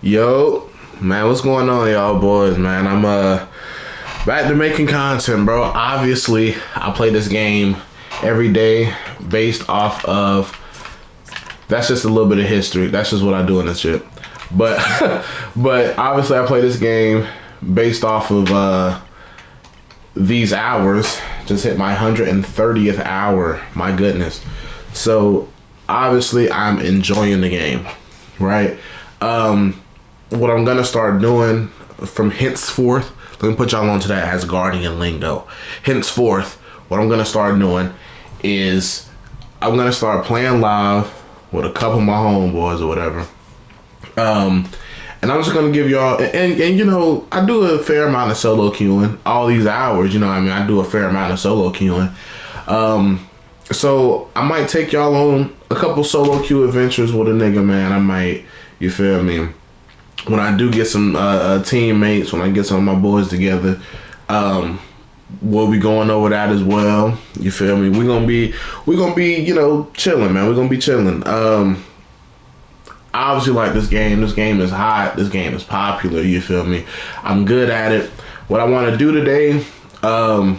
Yo, man, what's going on, y'all boys, man? I'm back to making content, bro. Obviously, I play this game every day based off of that's just a little bit of history. That's just what I do in this shit. But but obviously I play this game based off of these hours. Just hit my 130th hour. My goodness. So obviously I'm enjoying the game, right? What I'm gonna start doing from henceforth, let me put y'all onto that as Guardian lingo. Henceforth, what I'm gonna start doing is I'm gonna start playing live with a couple of my homeboys or whatever. And I'm just gonna give y'all and you know, I do a fair amount of solo queuing. All these hours, you know what I mean, I do a fair amount of solo queuing. So I might take y'all on a couple solo queue adventures with a nigga, man. I might, you feel me? When I do get some teammates, when I get some of my boys together, we'll be going over that as well. You feel me? We're gonna be, you know, chilling, man. We're gonna be chilling. I obviously like this game. This game is hot. This game is popular. You feel me? I'm good at it. What I want to do today, I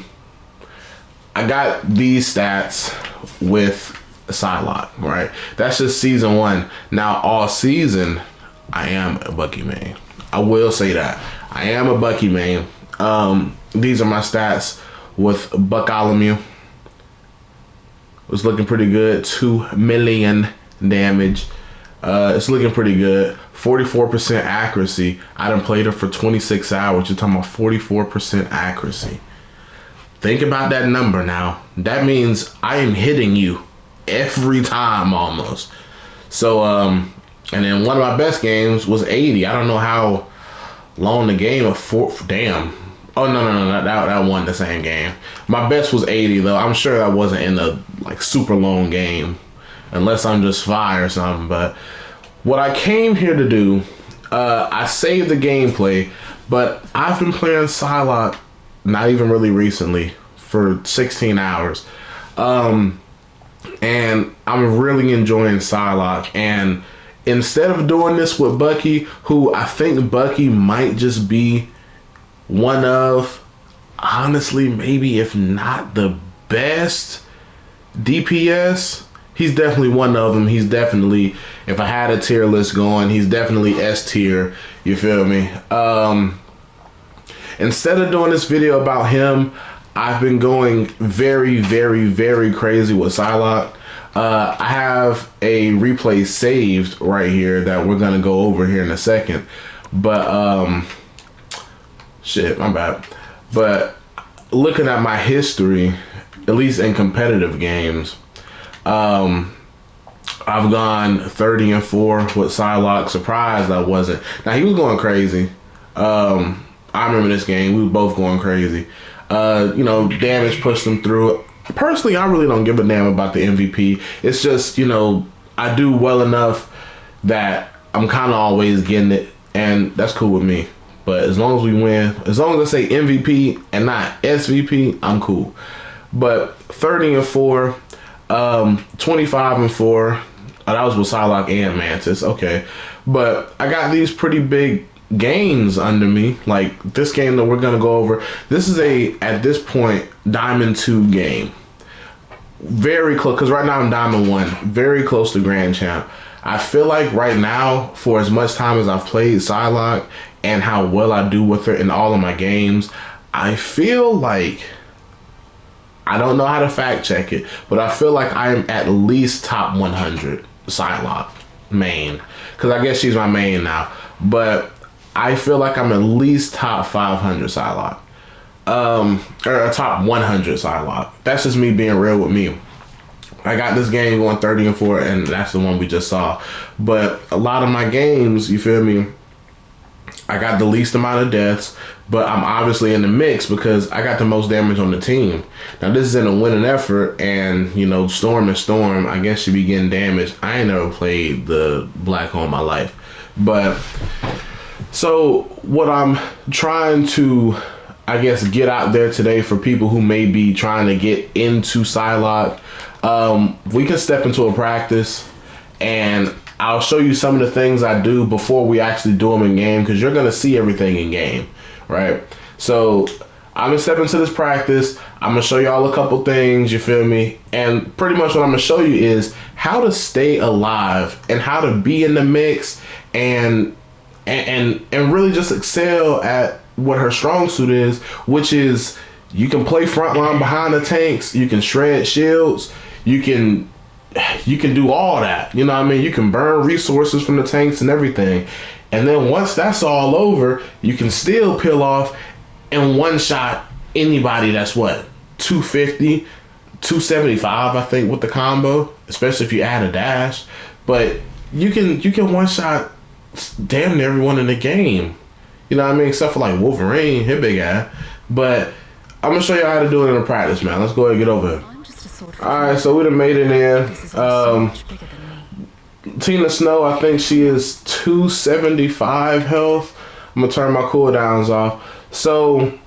got these stats with Psylocke, right? That's just season one. Now, all season, I am a Bucky main. I will say that. I am a Bucky main. These are my stats with Bartholomew. It's looking pretty good. 2 million damage. It's looking pretty good. 44% accuracy. I done played her for 26 hours. You're talking about 44% accuracy. Think about that number now. That means I am hitting you every time almost. So, and then one of my best games was 80. I don't know how long the game of damn. Oh no, that wasn't the same game. My best was 80 though. I'm sure that wasn't in the like super long game, unless I'm just fire or something. But what I came here to do, I saved the gameplay, but I've been playing Psylocke not even really recently for 16 hours. And I'm really enjoying Psylocke. And instead of doing this with Bucky, who I think Bucky might just be one of, honestly, maybe if not the best DPS, he's definitely one of them. He's definitely, if I had a tier list going, he's definitely S tier. You feel me? Instead of doing this video about him, I've been going very, very, very crazy with Psylocke. I have a replay saved right here that we're gonna go over here in a second. But shit, my bad. But looking at my history, at least in competitive games, I've gone 30-4 with Psylocke. Surprised I wasn't. Now he was going crazy. I remember this game. We were both going crazy. You know, damage pushed him through. Personally, I really don't give a damn about the MVP. It's just, you know, I do well enough that I'm kind of always getting it, and that's cool with me. But as long as we win, as long as I say MVP and not SVP, I'm cool. But 30-4, 25-4. That was with Psylocke and Mantis. Okay, but I got these pretty big gains under me. Like this game that we're gonna go over, this is at this point Diamond 2 game, very close, because right now I'm Diamond 1, very close to Grand Champ. I feel like right now, for as much time as I've played Psylocke and how well I do with her in all of my games, I feel like, I don't know how to fact check it, but I feel like I am at least top 100 Psylocke main, because I guess she's my main now, but I feel like I'm at least top 500 Psylocke. Or a top 100 Psylocke. That's just me being real with me. I got this game going 30-4, and that's the one we just saw. But a lot of my games, you feel me, I got the least amount of deaths, but I'm obviously in the mix because I got the most damage on the team. Now this is in a winning effort, and you know, Storm is Storm. I guess she be getting damaged. I ain't never played the Black Hole in my life. But so what I'm trying to, I guess, get out there today for people who may be trying to get into Psylocke, we can step into a practice, and I'll show you some of the things I do before we actually do them in game, because you're gonna see everything in game, right? So I'm gonna step into this practice. I'm gonna show y'all a couple things, you feel me? And pretty much what I'm gonna show you is how to stay alive and how to be in the mix and really just excel at what her strong suit is, which is you can play frontline behind the tanks, you can shred shields, you can do all that. You know what I mean? You can burn resources from the tanks and everything. And then once that's all over, you can still peel off and one shot anybody that's what, 250, 275, I think, with the combo, especially if you add a dash. But you can one shot damn near everyone in the game. You know what I mean? Except for like Wolverine, his big ass. But I'm gonna show you how to do it in practice, man. Let's go ahead and get over it. Alright, so we done made it in. Tina Snow, I think she is 275 health. I'm gonna turn my cooldowns off. So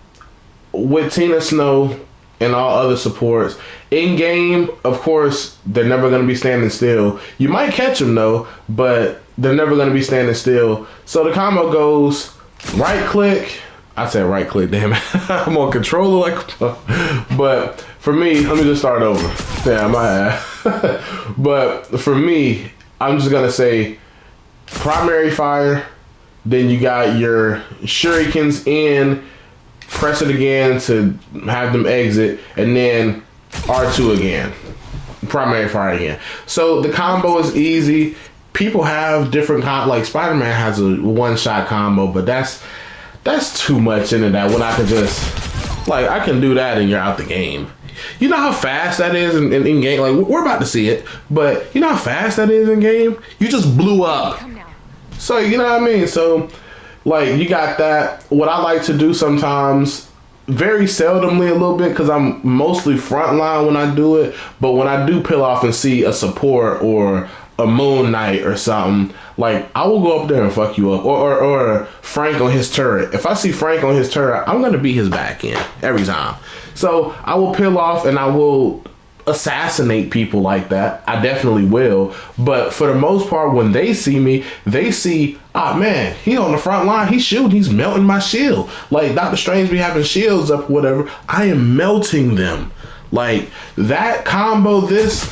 with Tina Snow and all other supports, in game, of course, they're never gonna be standing still. You might catch them though, but they're never gonna be standing still. So the combo goes right click. I said right click, damn it. I'm on controller but for me, let me just start over. Damn, my ass. But for me, I'm just gonna say primary fire, then you got your shurikens in, press it again to have them exit, and then R2 again. Primary fire again. So the combo is easy. People have different like Spider-Man has a one-shot combo, but that's too much into that when I could just, like, I can do that and you're out the game. You know how fast that is in game? Like, we're about to see it, but you know how fast that is in game? You just blew up. So, you know what I mean? So, like, you got that. What I like to do sometimes, very seldomly a little bit, because I'm mostly frontline when I do it, but when I do peel off and see a support or a Moon Knight or something, like, I will go up there and fuck you up. Or Frank on his turret. If I see Frank on his turret, I'm gonna beat his back in every time. So I will peel off and I will assassinate people like that. I definitely will. But for the most part, when they see me, they see, ah, man, he on the front line, he's shooting, he's melting my shield. Like Doctor Strange be having shields up, whatever. I am melting them. Like that combo, that's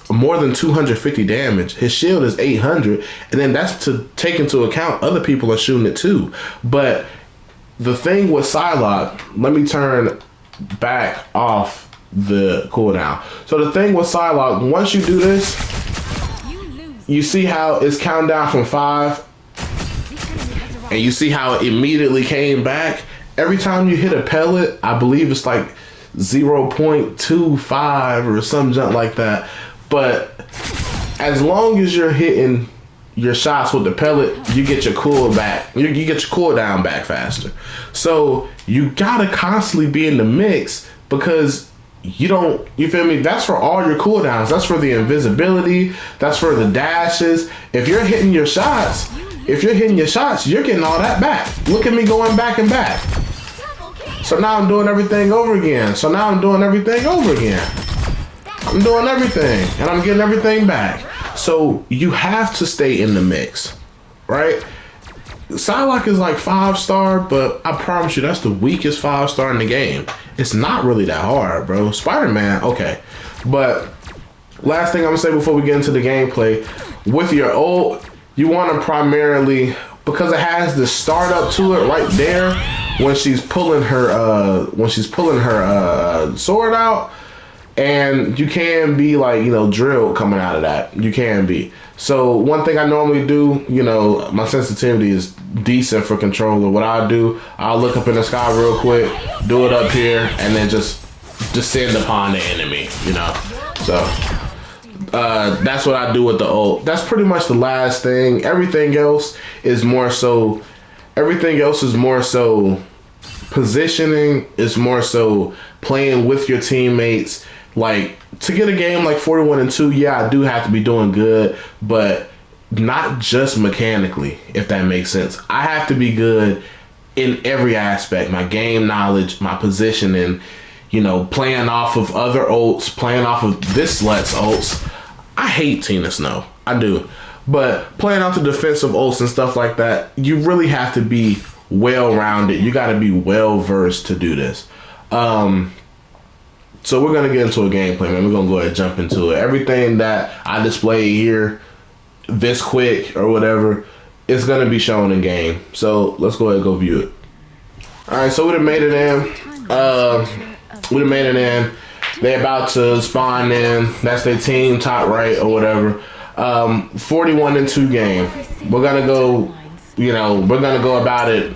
more than 250 damage. His shield is 800, and then that's to take into account other people are shooting it too. But the thing with Psylocke, let me turn back off the cooldown. So the thing with Psylocke, once you do this, you see how it's counting down from 5, and you see how it immediately came back. Every time you hit a pellet, I believe it's like 0.25 or some junk like that. But as long as you're hitting your shots with the pellet, you get your cool back. You get your cooldown back faster. So you gotta constantly be in the mix, because you feel me? That's for all your cooldowns. That's for the invisibility. That's for the dashes. If you're hitting your shots, you're getting all that back. Look at me going back and back. So now I'm doing everything over again. I'm doing everything and I'm getting everything back. So you have to stay in the mix, right? Psylocke is like 5-star, but I promise you that's the weakest 5-star in the game. It's not really that hard, bro. Spider-Man, okay. But last thing I'm gonna say before we get into the gameplay, with your ult, you want to primarily, because it has the startup to it right there when she's pulling her sword out, and you can be like, drilled coming out of that. You can be. So one thing I normally do, my sensitivity is decent for controller. What I'll do, I'll look up in the sky real quick, do it up here, and then just descend upon the enemy, So that's what I do with the ult. That's pretty much the last thing. Everything else is more so positioning, is more so playing with your teammates. Like, to get a game like 41-2, yeah, I do have to be doing good, but not just mechanically, if that makes sense. I have to be good in every aspect. My game knowledge, my positioning, playing off of other ults, playing off of this slut's ults. I hate Tina Snow. I do. But playing out the defensive ults and stuff like that, you really have to be well-rounded. You got to be well-versed to do this. So we're going to get into a gameplay, man. We're going to go ahead and jump into it. Everything that I display here this quick or whatever is going to be shown in game. So let's go ahead and go view it. All right, so we done made it in. They're about to spawn in. That's their team, top right or whatever. 41-2 game. We're gonna go, we're gonna go about it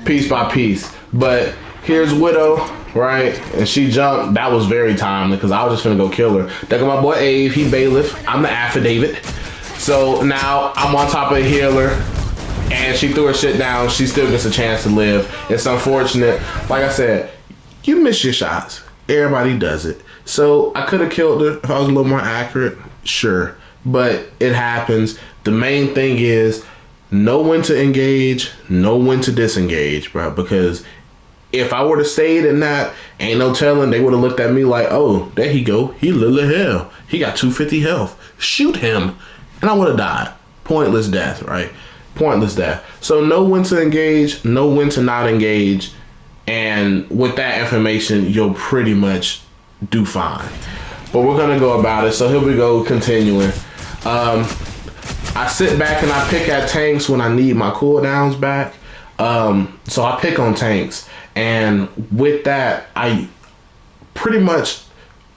piece by piece. But here's Widow, right? And she jumped. That was very timely because I was just gonna go kill her. There go my boy Ave. He bailiff. I'm the affidavit. So now I'm on top of a healer. And she threw her shit down. She still gets a chance to live. It's unfortunate. Like I said, you miss your shots. Everybody does it. So I could have killed her if I was a little more accurate. Sure. But it happens. The main thing is know when to engage, know when to disengage, bro. Because if I would have stayed in that, ain't no telling, they would have looked at me like, oh, there he go. He little hell. He got 250 health. Shoot him. And I would have died. Pointless death, right? Pointless death. So know when to engage, know when to not engage. And with that information, you'll pretty much do fine. But we're going to go about it. So here we go, continuing. I sit back and I pick at tanks when I need my cooldowns back. So I pick on tanks. And with that, I pretty much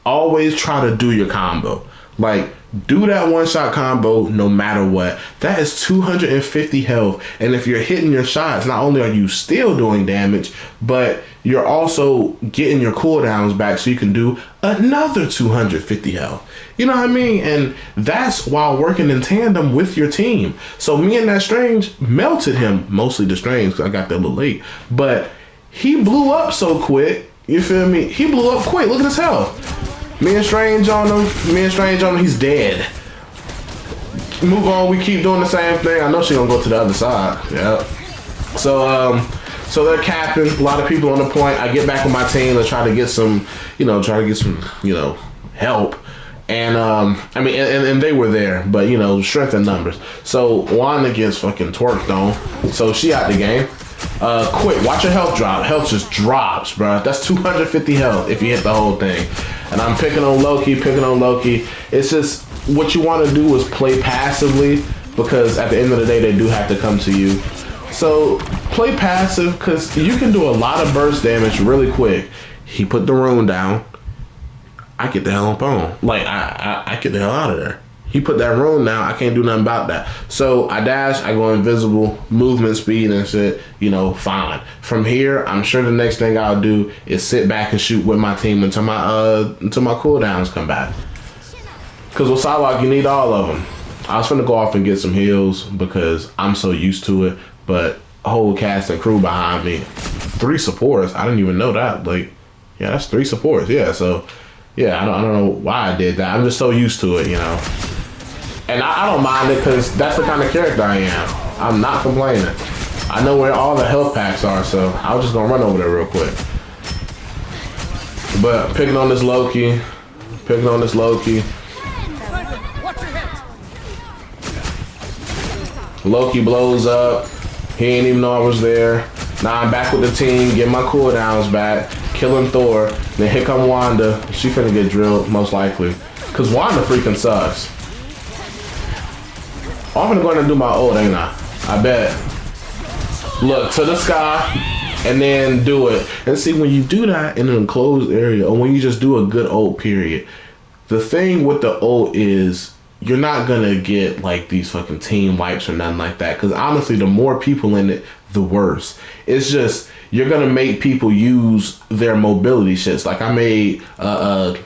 always try to do your combo. Like, do that one-shot combo no matter what. That is 250 health. And if you're hitting your shots, not only are you still doing damage, but you're also getting your cooldowns back so you can do another 250 health. You know what I mean? And that's while working in tandem with your team. So me and that Strange melted him, mostly the Strange because I got there a little late. But he blew up so quick. You feel me? He blew up quick. Look at his health. Me and Strange on him, he's dead. Move on, we keep doing the same thing. I know she's gonna go to the other side. Yeah. So they're capping, a lot of people on the point. I get back with my team to try to get some, help. And and they were there, but strength in numbers. So Wanda gets fucking twerked on. So she out the game. Quick, watch your health drop. Health just drops, bro. That's 250 health if you hit the whole thing. And I'm picking on Loki. It's just what you want to do is play passively because at the end of the day, they do have to come to you. So play passive because you can do a lot of burst damage really quick. He put the rune down. I get the hell up on. Like, I get the hell out of there. He put that rune down. I can't do nothing about that. So I dash, I go invisible, movement speed and shit, fine. From here, I'm sure the next thing I'll do is sit back and shoot with my team until my cooldowns come back. Because with Psylocke, you need all of them. I was finna go off and get some heals because I'm so used to it. But a whole cast and crew behind me. 3 supports. I didn't even know that. Like, yeah, that's 3 supports. Yeah, so, yeah, I don't know why I did that. I'm just so used to it, And I don't mind it because that's the kind of character I am. I'm not complaining. I know where all the health packs are, so I was just gonna run over there real quick. But picking on this Loki. Loki blows up. He ain't even know I was there. Now I'm back with the team, getting my cooldowns back, killing Thor. Then here come Wanda. She finna get drilled, most likely. Because Wanda freaking sucks. I'm gonna go ahead and do my ult, ain't I bet. Look to the sky and then do it. And see, when you do that in an enclosed area or when you just do a good ult period, the thing with the ult is you're not gonna get like these fucking team wipes or nothing like that. Because honestly, the more people in it, the worse. It's just you're gonna make people use their mobility shits. Like I made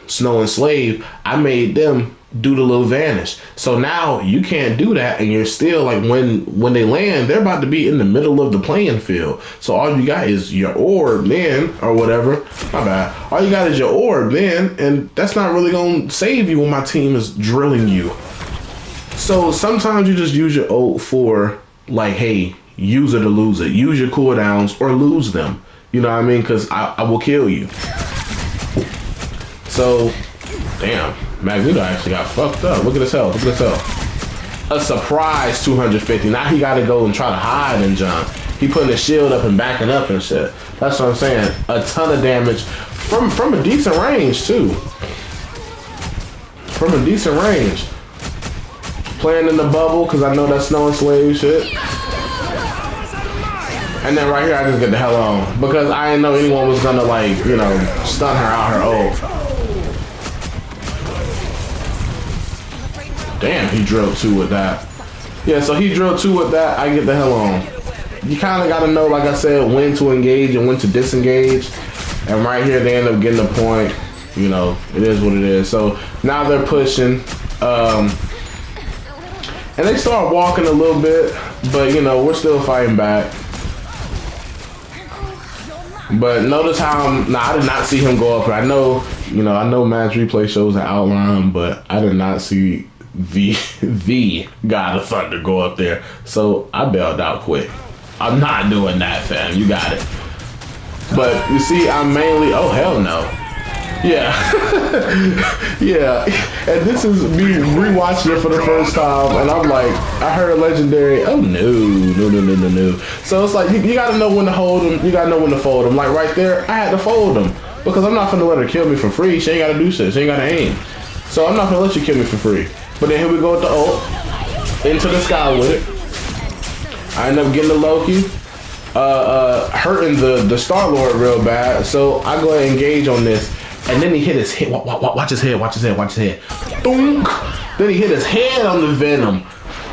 Snow and Slave. I made them do the little vanish. So now you can't do that, and you're still like when they land, they're about to be in the middle of the playing field. So all you got is your orb then, or whatever. My bad. All you got is your orb then, and that's not really gonna save you when my team is drilling you. So sometimes you just use your ult for like, hey, use it or lose it. Use your cooldowns or lose them. You know what I mean? Because I will kill you. So, damn. Magneto actually got fucked up. Look at his health. a surprise 250. Now he got to go and try to hide and jump. He putting his shield up and backing up and shit. That's what I'm saying. A ton of damage from a decent range too. From a decent range. Playing in the bubble because I know that's snow and slave shit. And then right here I just get the hell on because I didn't know anyone was gonna like, you know, stun her out her ult. Damn, he drilled 2 with that. Yeah, so he drilled 2 with that. I get the hell on. You kind of got to know, like I said, when to engage and when to disengage. And right here, they end up getting the point. You know, it is what it is. So now they're pushing. And they start walking a little bit. But, you know, we're still fighting back. But notice how I did not see him go up here. I know, you know, I know match replay shows an outline, but I did not see the God of Thunder go up there. So I bailed out quick. I'm not doing that, fam. You got it. But you see, I'm mainly, oh hell no. Yeah. Yeah. And this is me rewatching it for the first time, and I'm like, I heard a legendary, oh no. So it's like, you gotta know when to hold them, you gotta know when to fold them. Like right there, I had to fold them because I'm not gonna let her kill me for free. She ain't gotta do shit, she ain't gotta aim. So I'm not gonna let you kill me for free. But then here we go with the ult, into the sky with it. I end up getting the Loki, hurting the Star-Lord real bad. So I go ahead and engage on this. And then he hit his head. Watch his head, watch his head, watch his head. Thunk. Then he hit his head on the Venom.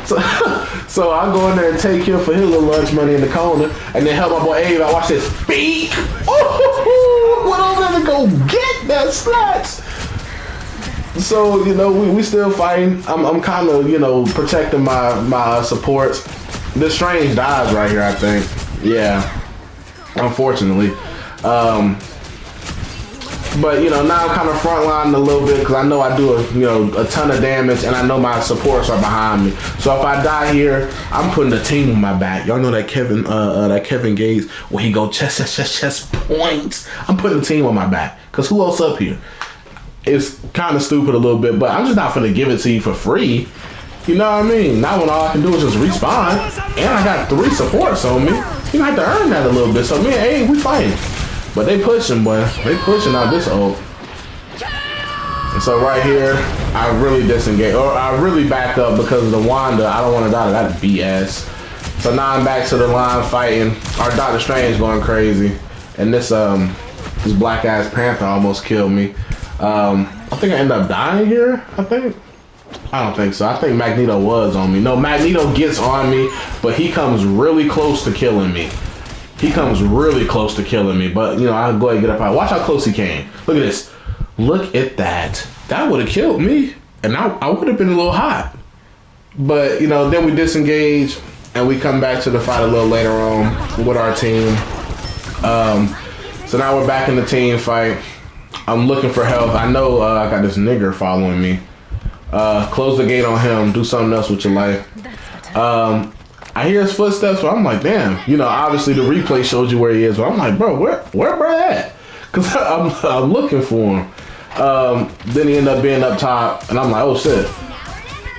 So I go in there and take him for his little lunch money in the corner. And then help my boy Abe out. Watch this. Beak. Oh, went over there to go get that slats. So, you know, we still fighting. I'm kind of, you know, protecting my supports. This Strange dies right here, I think. Yeah, unfortunately. But, you know, now I'm kind of frontlining a little bit because I know I do a ton of damage and I know my supports are behind me. So if I die here, I'm putting the team on my back. Y'all know that Kevin Gates where he go chest points. I'm putting the team on my back because who else up here? It's kind of stupid a little bit, but I'm just not gonna give it to you for free. You know what I mean? Now when all I can do is just respawn, and I got 3 supports on me, you have to earn that a little bit. So me and A, we fighting. But they pushing, boy. They pushing out this ult. And so right here, I really disengage, or I really back up because of the Wanda. I don't want to die to that BS. So now I'm back to the line fighting. Our Doctor Strange going crazy, and this black ass Panther almost killed me. I think I ended up dying here. I don't think so. I think Magneto was on me. No, Magneto gets on me, but he comes really close to killing me. But, you know, I'll go ahead and get up out. Watch how close he came. Look at this. Look at that. That would have killed me. And I would have been a little hot. But, you know, then we disengage. And we come back to the fight a little later on with our team. So now we're back in the team fight. I'm looking for health. I know I got this nigger following me. Close the gate on him. Do something else with your life. I hear his footsteps, but I'm like, damn. You know, obviously the replay showed you where he is, but I'm like, bro, where bro at? Because I'm looking for him. Then he ended up being up top, and I'm like, oh shit.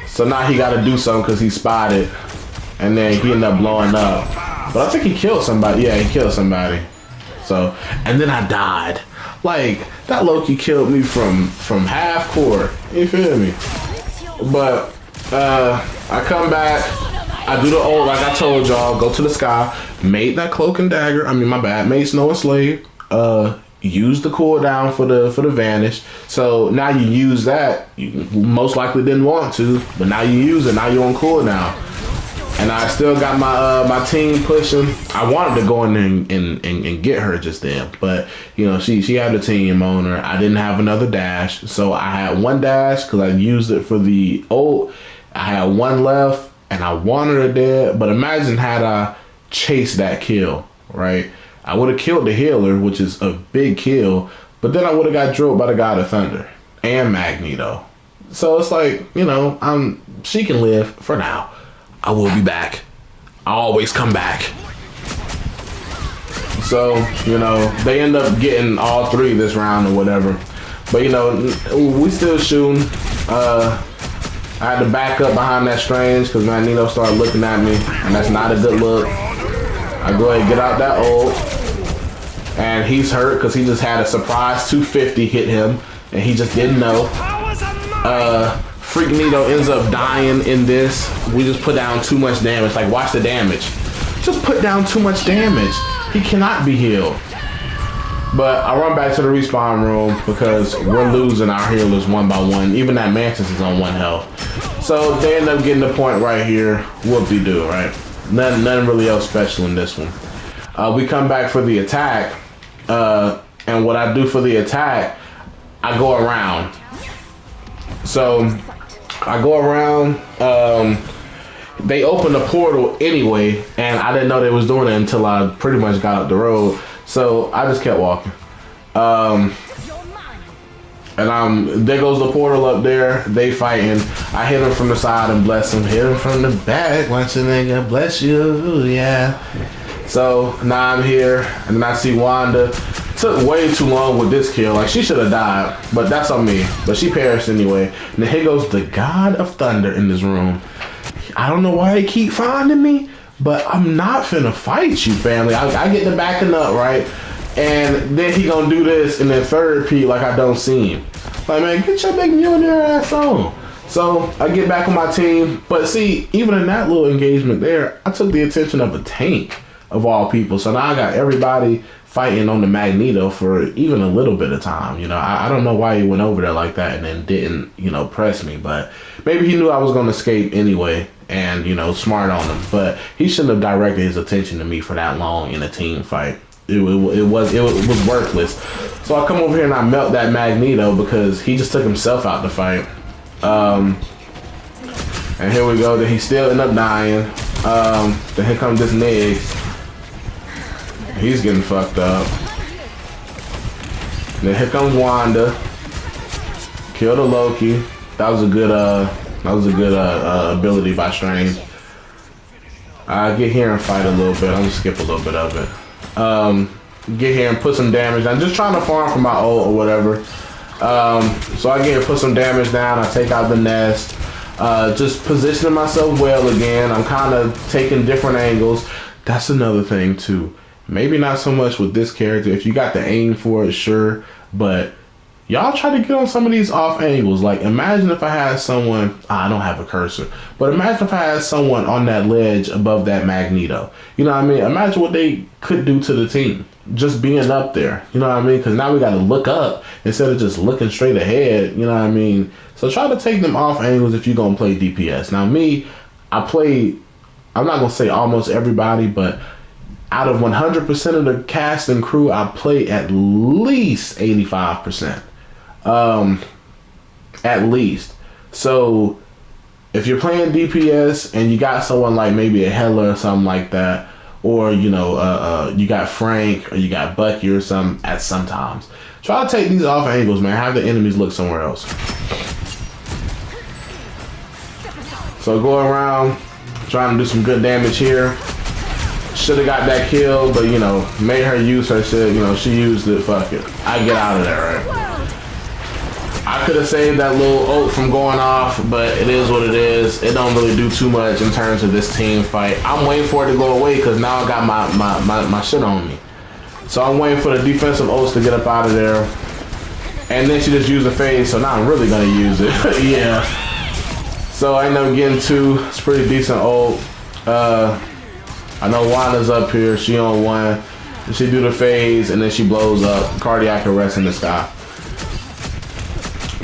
So now he got to do something because he spotted, and then he ended up blowing up. But I think he killed somebody. Yeah, he killed somebody. So, and then I died. Like, that Loki killed me from half court. You feel me? But I come back. I do the old, like I told y'all, go to the sky, made that cloak and dagger. I mean, my bad, made Snow and Slave. Use the cooldown for the vanish. So now you use that. You most likely didn't want to, but now you use it. Now you're on cooldown. And I still got my team pushing. I wanted to go in there and get her just then, but you know she had a team on her. I didn't have another dash, so I had 1 dash because I used it for the ult. I had 1 left, and I wanted her dead. But imagine had I chased that kill, right? I would have killed the healer, which is a big kill, but then I would have got drilled by the God of Thunder and Magneto. So it's like, you know, she can live for now. I will be back. I always come back. So, you know, they end up getting all 3 this round or whatever. But, you know, we still shooting. I had to back up behind that Strange because Magneto started looking at me, and that's not a good look. I go ahead and get out that ult, and he's hurt because he just had a surprise 250 hit him, and he just didn't know. Freaknito ends up dying in this. We just put down too much damage. Like, watch the damage. Just put down too much damage. He cannot be healed. But I run back to the respawn room because we're losing our healers one by one. Even that Mantis is on 1 health. So they end up getting the point right here. Whoop-de-doo, right? Nothing really else special in this one. We come back for the attack. And what I do for the attack, I go around. So I go around. They opened the portal anyway, and I didn't know they was doing it until I pretty much got up the road. So I just kept walking. And there goes the portal up there. They fighting. I hit him from the side and bless him. Hit him from the back. Watch a nigga bless you. Yeah. So now I'm here, and then I see Wanda. Took way too long with this kill. Like, she should have died, but that's on me. But she perished anyway. And then here goes the God of Thunder in this room. I don't know why they keep finding me, but I'm not finna fight you, family. I get the backing up, right? And then he gonna do this and then third P like I don't see him. Like, man, get your big millionaire ass on. So I get back on my team. But see, even in that little engagement there, I took the attention of a tank of all people. So now I got everybody fighting on the Magneto for even a little bit of time. You know, I don't know why he went over there like that and then didn't, you know, press me. But maybe he knew I was gonna escape anyway. And, you know, smart on him. But he shouldn't have directed his attention to me for that long in a team fight. It was worthless. So I come over here and I melt that Magneto because he just took himself out the fight. And here we go. Then he still ended up dying. Then here comes this Nig. He's getting fucked up. Then here comes Wanda. Kill the Loki. That was a good ability by Strange. I get here and fight a little bit. I'm gonna skip a little bit of it. Get here and put some damage. I'm just trying to farm for my ult or whatever. So I get here, put some damage down. I take out the nest. Just positioning myself well again. I'm kind of taking different angles. That's another thing too. Maybe not so much with this character. If you got the aim for it, sure. But y'all try to get on some of these off angles. Like, imagine if I had someone, I don't have a cursor, but imagine if I had someone on that ledge above that Magneto. You know what I mean? Imagine what they could do to the team. Just being up there. You know what I mean? Because now we got to look up instead of just looking straight ahead. You know what I mean? So try to take them off angles if you're going to play DPS. Now me, I'm not going to say almost everybody, but out of 100% of the cast and crew, I play at least 85%. At least. So if you're playing DPS and you got someone like maybe a Hela or something like that, or you know, you got Frank or you got Bucky or something at sometimes, try to take these off angles, man. Have the enemies look somewhere else. So go around trying to do some good damage here. Should have got that kill, but you know, made her use her shit. You know, she used it. Fuck it. I get out of there, right? I could have saved that little ult from going off, but it is what it is. It don't really do too much in terms of this team fight. I'm waiting for it to go away because now I got my shit on me. So I'm waiting for the defensive ults to get up out of there. And then she just used the phase, so now I'm really gonna use it. Yeah. So I end up getting 2. It's pretty decent ult. I know Wanda's up here. She on 1. She do the phase and then she blows up. Cardiac arrest in the sky.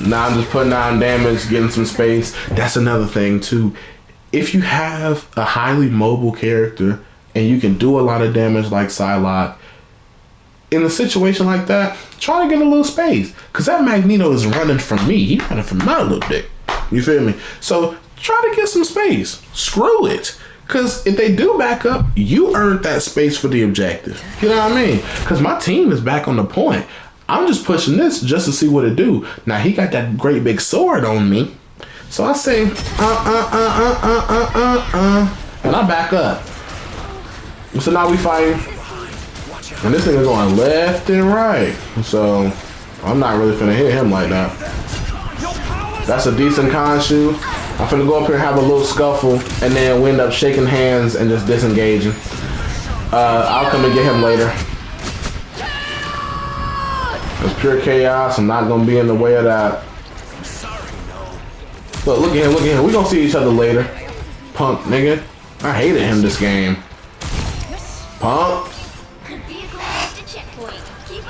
Now I'm just putting down damage, getting some space. That's another thing too. If you have a highly mobile character and you can do a lot of damage like Psylocke, in a situation like that, try to get a little space. Because that Magneto is running from me. He's running from my little dick. You feel me? So try to get some space. Screw it. Because if they do back up, you earned that space for the objective. You know what I mean? Because my team is back on the point. I'm just pushing this just to see what it do. Now, he got that great big sword on me. So I say, and I back up. So now we fighting. And this thing is going left and right. So I'm not really finna hit him like that. That's a decent Khonshu. I'm finna go up here and have a little scuffle, and then we end up shaking hands and just disengaging. I'll come and get him later. It's pure chaos. I'm not gonna be in the way of that. Look at him, look at him. We gonna see each other later. Punk, nigga. I hated him this game. Punk.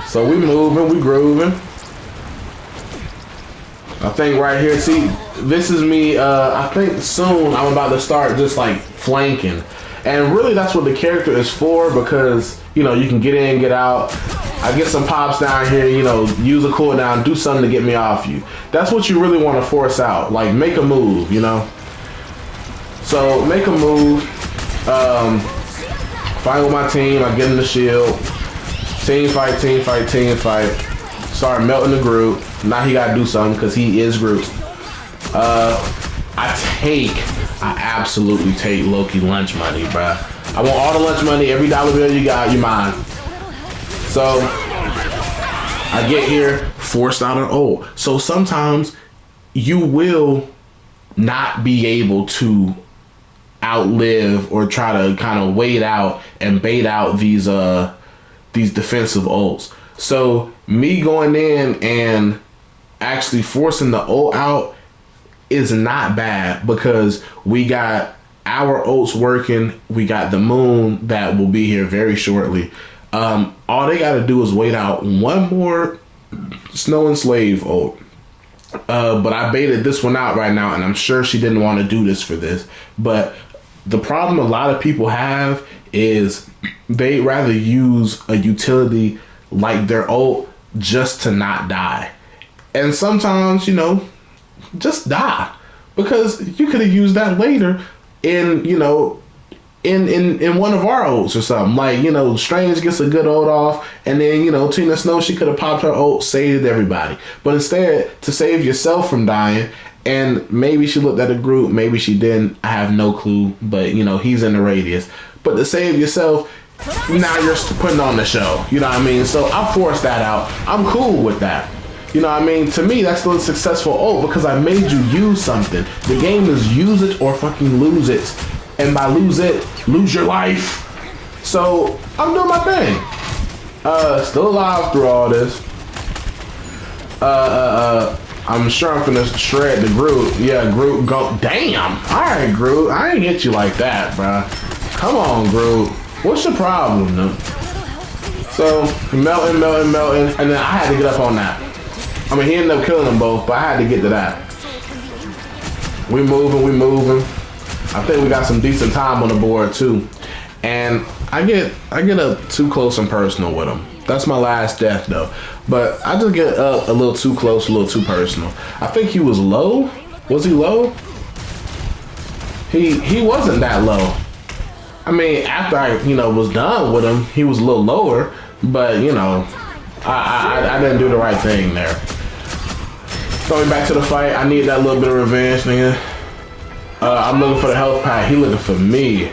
So we moving, we grooving. I think right here, see, this is me, I think soon I'm about to start just like flanking. And really that's what the character is for, because, you know, you can get in, get out. I get some pops down here, you know, use a cooldown, do something to get me off you. That's what you really want to force out, like make a move, you know? So make a move, fight with my team, I get in the shield. Team fight, team fight, team fight. Start melting the Groot. Now he gotta do something because he is Groot. I absolutely take Loki lunch money, bruh. I want all the lunch money, every dollar bill you got, you mine. So I get here, forced out an ult. So sometimes you will not be able to outlive or try to kind of wait out and bait out these defensive ults. So me going in and actually forcing the ult out is not bad, because we got our ults working. We got the moon that will be here very shortly. All they got to do is wait out one more Snow and Slave ult. But I baited this one out right now, and I'm sure she didn't want to do this for this. But the problem a lot of people have is they rather use a utility like their ult just to not die. And sometimes, you know, just die, because you could have used that later in, you know, in one of our ults or something. Like, you know, Strange gets a good ult off, and then, you know, Tina Snow, she could have popped her ult, saved everybody. But instead, to save yourself from dying, and maybe she looked at a group, maybe she didn't, I have no clue, but, you know, he's in the radius. But to save yourself, now you're putting on the show, you know what I mean? So I forced that out. I'm cool with that. You know what I mean? To me, that's still a successful ult, because I made you use something. The game is use it or fucking lose it. And by lose it, lose your life. So I'm doing my thing. Still alive through all this. I'm sure I'm gonna shred the Groot. Yeah, Groot go. Damn. All right, Groot. I ain't hit you like that, bruh. Come on, Groot. What's your problem, though? So melting, and then I had to get up on that. I mean, he ended up killing them both, but I had to get to that. We moving. I think we got some decent time on the board too. And I get up too close and personal with him. That's my last death though. But I just get up a little too close, a little too personal. I think he was low. Was he low? He wasn't that low. I mean, after I, you know, was done with him, he was a little lower, but you know, I didn't do the right thing there. Going back to the fight, I need that little bit of revenge, nigga. I'm looking for the health pack. He looking for me.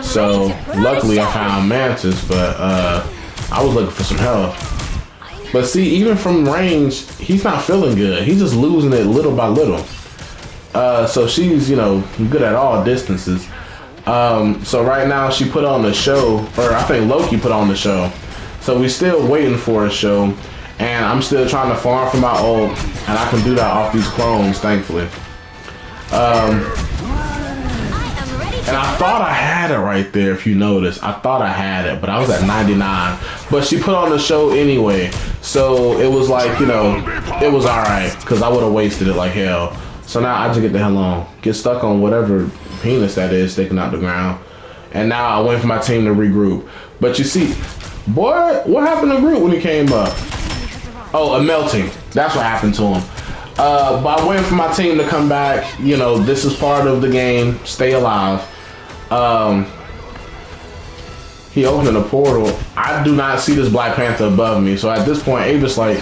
So luckily I found Mantis, but I was looking for some health. But see, even from range, he's not feeling good. He's just losing it little by little. So she's, you know, good at all distances. So right now she put on the show, or I think Loki put on the show. So we still waiting for a show, and I'm still trying to farm for my ult, and I can do that off these clones, thankfully. And I thought I had it right there, if you notice. I thought I had it, but I was at 99. But she put on the show anyway, so it was like, you know, it was alright, because I would have wasted it like hell. So now I just get the hell on. Get stuck on whatever penis that is sticking out the ground. And now I wait for my team to regroup. But you see, boy, what happened to Groot when he came up? Oh, a melting. That's what happened to him. By waiting for my team to come back, you know, this is part of the game. Stay alive. He opened a portal. I do not see this Black Panther above me. So at this point, Ava's like,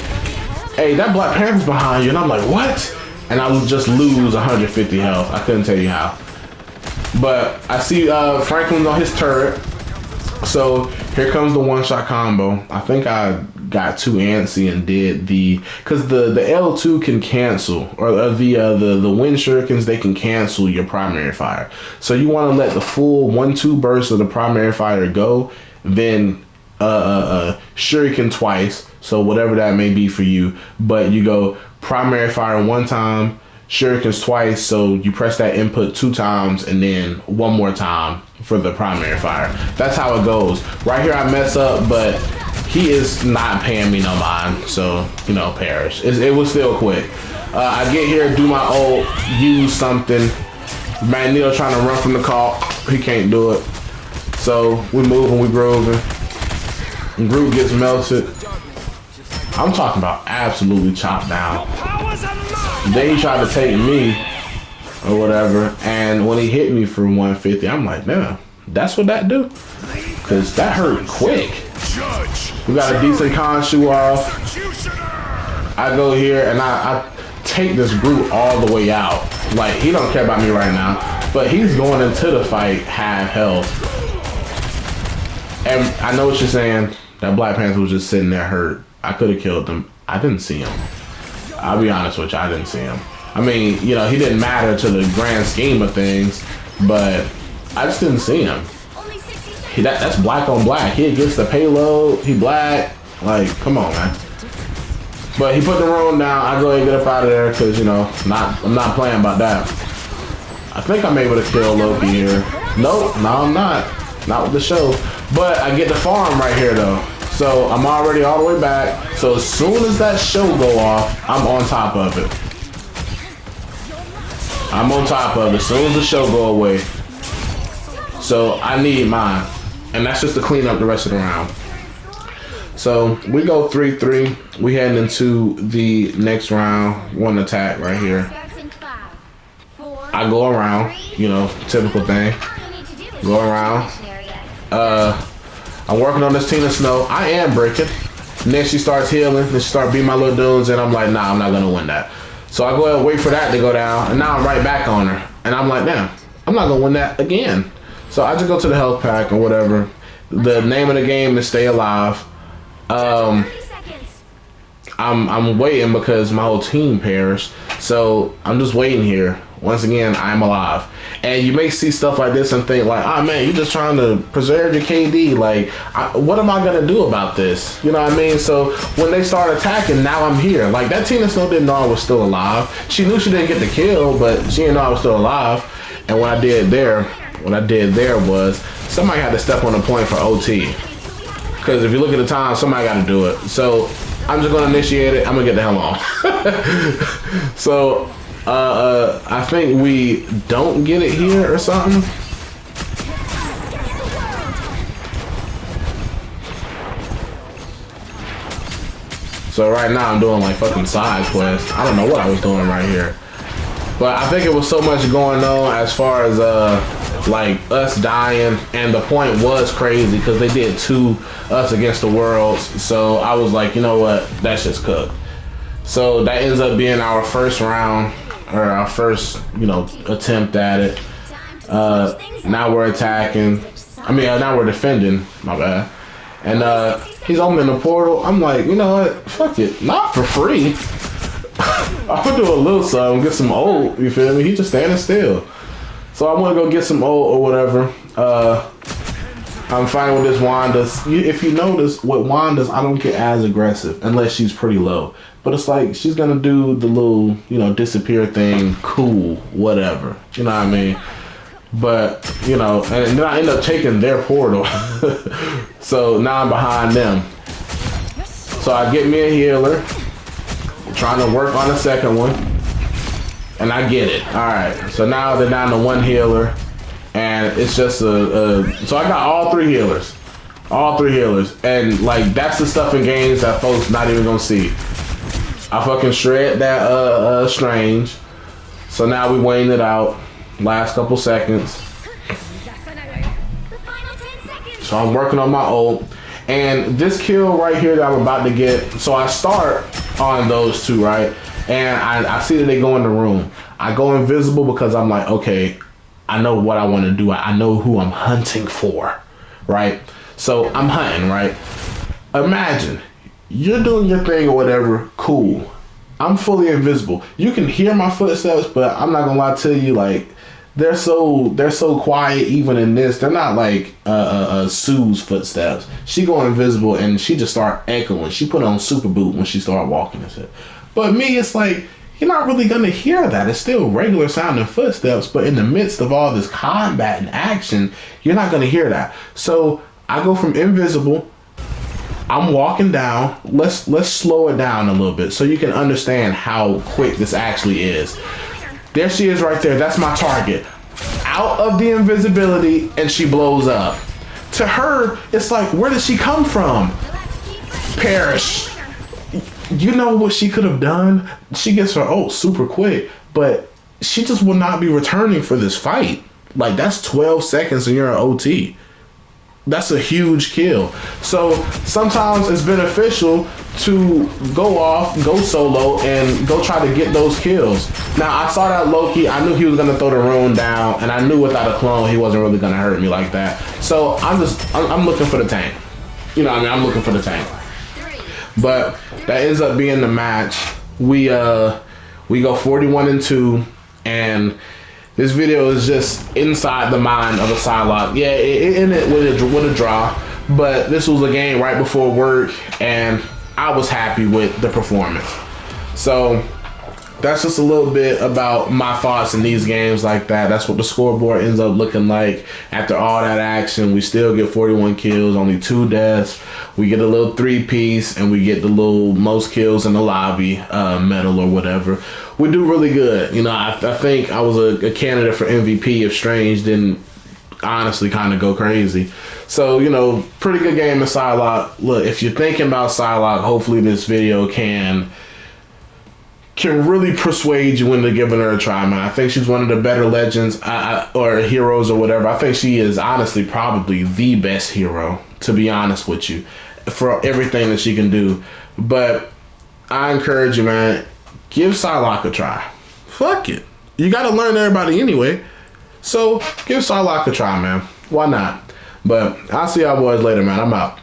hey, that Black Panther's behind you. And I'm like, what? And I would just lose 150 health. I couldn't tell you how. But I see Franklin's on his turret. So Here comes the one-shot combo. I think I got too antsy and did because the L2 can cancel, or the wind shurikens, they can cancel your primary fire. So you want to let the full 1-2 burst of the primary fire go, then shuriken twice. So whatever that may be for you, but you go primary fire one time, shurikens twice, so you press that input 2 times and then one more time for the primary fire. That's how it goes. Right here I mess up, but he is not paying me no mind, so you know, perish. It was still quick. I get here, do my ult, use something. Magneto trying to run from the call, he can't do it. So we moving, we grooving. And Groot gets melted. I'm talking about absolutely chopped down. Then he tried to take me or whatever, and when he hit me for 150, I'm like, damn, that's what that do? Because that hurt quick. We got a decent Khonshu off. I go here and I take this Groot all the way out. Like, he don't care about me right now, but he's going into the fight half health. And I know what you're saying. That Black Panther was just sitting there hurt. I could have killed him. I didn't see him. I'll be honest with you, I didn't see him. I mean, you know, he didn't matter to the grand scheme of things, but I just didn't see him. That's black on black. He gets the payload. He black. Like, come on, man. But he put the room down. I go ahead and get up out of there because, you know, I'm not playing about that. I think I'm able to kill Loki here. Nope, no, I'm not. Not with the show. But I get the farm right here, though. So I'm already all the way back. So as soon as that show go off, I'm on top of it. I'm on top of it as soon as the show go away. So I need mine. And that's just to clean up the rest of the round. So we go 3-3. We heading into the next round. One attack right here. I go around, you know, typical thing. Go around. I'm working on this Tina Snow. I am breaking. And then she starts healing. Then she starts beating my little dudes. And I'm like, nah, I'm not going to win that. So I go ahead and wait for that to go down. And now I'm right back on her. And I'm like, damn, I'm not going to win that again. So I just go to the health pack or whatever. The name of the game is Stay Alive. I'm waiting because my whole team perished. So I'm just waiting here. Once again, I'm alive. And you may see stuff like this and think like, oh man, you're just trying to preserve your KD. Like, what am I going to do about this? You know what I mean? So when they start attacking, now I'm here. Like, that Tina Snow didn't know I was still alive. She knew she didn't get the kill, but she didn't know I was still alive. And what I did there was somebody had to step on the point for OT. Because if you look at the time, somebody got to do it. So I'm just going to initiate it. I'm going to get the hell on. So I think we don't get it here or something. So right now I'm doing like fucking side quests. I don't know what I was doing right here. But I think it was so much going on as far as like us dying, and the point was crazy because they did 2 us against the worlds. So I was like, you know what, that's just cooked. So that ends up being our first round, or our first, you know, attempt at it. Now we're attacking. I mean, now we're defending. My bad. And he's opening the portal. I'm like, you know what? Fuck it. Not for free. I'm gonna do a little something, get some ult. You feel me? He's just standing still. So I want to go get some ult or whatever. I'm fine with this Wanda. If you notice, with Wanda's, I don't get as aggressive unless she's pretty low. But it's like she's gonna do the little, you know, disappear thing. Cool, whatever. You know what I mean? But you know, and then I end up taking their portal. So now I'm behind them. So I get me a healer. I'm trying to work on the second one, and I get it. All right. So now they're down to 1 healer, and it's just so I got all 3 healers. All 3 healers. And like, that's the stuff in games that folks not even gonna see. I fucking shred that Strange. So now we weighing it out. Last couple seconds. So I'm working on my ult. And this kill right here that I'm about to get, so I start on those 2, right? And I see that they go in the room. I go invisible because I'm like, okay, I know what I want to do. I know who I'm hunting for, right? So I'm hunting, right? Imagine you're doing your thing or whatever. Cool. I'm fully invisible. You can hear my footsteps, but I'm not gonna lie to you, like they're so quiet even in this. They're not like Sue's footsteps. She go invisible and she just start echoing. She put on super boot when she start walking and shit. But me, it's like you're not really gonna hear that. It's still regular sounding footsteps, but in the midst of all this combat and action, you're not gonna hear that. So I go from invisible. I'm walking down. Let's slow it down a little bit so you can understand how quick this actually is. There she is right there. That's my target. Out of the invisibility and she blows up. To her, it's like, where did she come from? Perish. You know what she could have done? She gets her ult super quick, but she just will not be returning for this fight. Like, that's 12 seconds and you're an OT. That's a huge kill. So sometimes it's beneficial to go off, go solo, and go try to get those kills. Now, I saw that Loki. I knew he was going to throw the rune down, and I knew without a clone, he wasn't really going to hurt me like that. So I'm looking for the tank. You know what I mean? I'm looking for the tank. But that ends up being the match. We go 41-2, and this video is just inside the mind of a Psylocke. Yeah, it ended with a draw, but this was a game right before work, and I was happy with the performance. So that's just a little bit about my thoughts in these games like that. That's what the scoreboard ends up looking like. After all that action, we still get 41 kills, only 2 deaths. We get a little 3-piece, and we get the little most kills in the lobby medal or whatever. We do really good. You know, I think I was a candidate for MVP if Strange didn't honestly kind of go crazy. So, you know, pretty good game of Psylocke. Look, if you're thinking about Psylocke, hopefully this video can really persuade you into giving her a try, man. I think she's one of the better legends or heroes or whatever. I think she is honestly probably the best hero, to be honest with you, for everything that she can do. But I encourage you, man, give Psylocke a try. Fuck it. You got to learn everybody anyway. So give Psylocke a try, man. Why not? But I'll see y'all boys later, man. I'm out.